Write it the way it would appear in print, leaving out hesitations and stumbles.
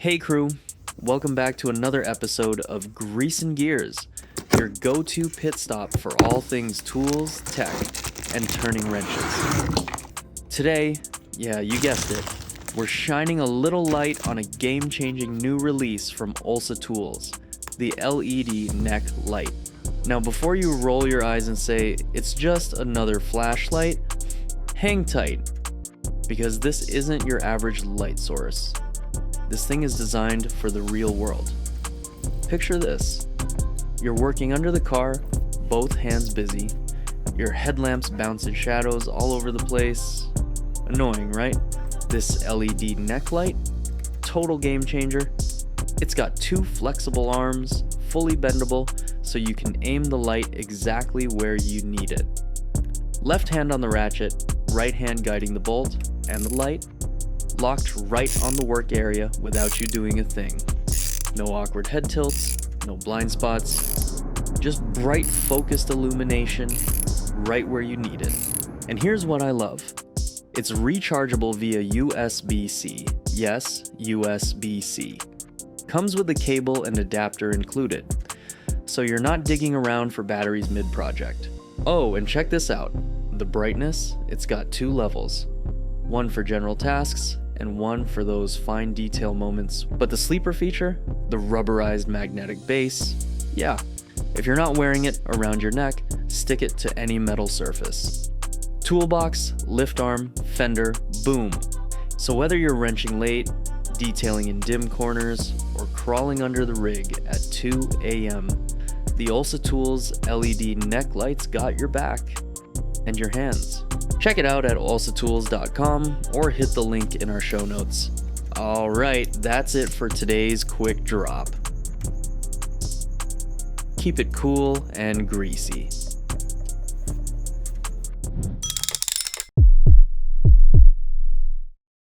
Hey crew, welcome back to another episode of Greasing Gears, your go-to pit stop for all things tools, tech, and turning wrenches. Today, yeah, you guessed it, we're shining a little light on a game-changing new release from Olsa Tools, the LED neck light. Now before you roll your eyes and say, it's just another flashlight, hang tight, because this isn't your average light source. This thing is designed for the real world. Picture this. You're working under the car, both hands busy. Your headlamps bouncing shadows all over the place. Annoying, right? This LED neck light, total game changer. It's got two flexible arms, fully bendable, so you can aim the light exactly where you need it. Left hand on the ratchet, right hand guiding the bolt and the light, locked right on the work area without you doing a thing. No awkward head tilts, no blind spots, just bright focused illumination right where you need it. And here's what I love. It's rechargeable via USB-C. Yes, USB-C. Comes with a cable and adapter included, so you're not digging around for batteries mid-project. Oh, and check this out. The brightness, it's got two levels. One for general tasks, and one for those fine detail moments. But the sleeper feature, the rubberized magnetic base, yeah, if you're not wearing it around your neck, stick it to any metal surface. Toolbox, lift arm, fender, boom. So whether you're wrenching late, detailing in dim corners, or crawling under the rig at 2 a.m., the Olsa Tools LED neck lights got your back and your hands. Check it out at olsatools.com or hit the link in our show notes. Alright, that's it for today's quick drop. Keep it cool and greasy.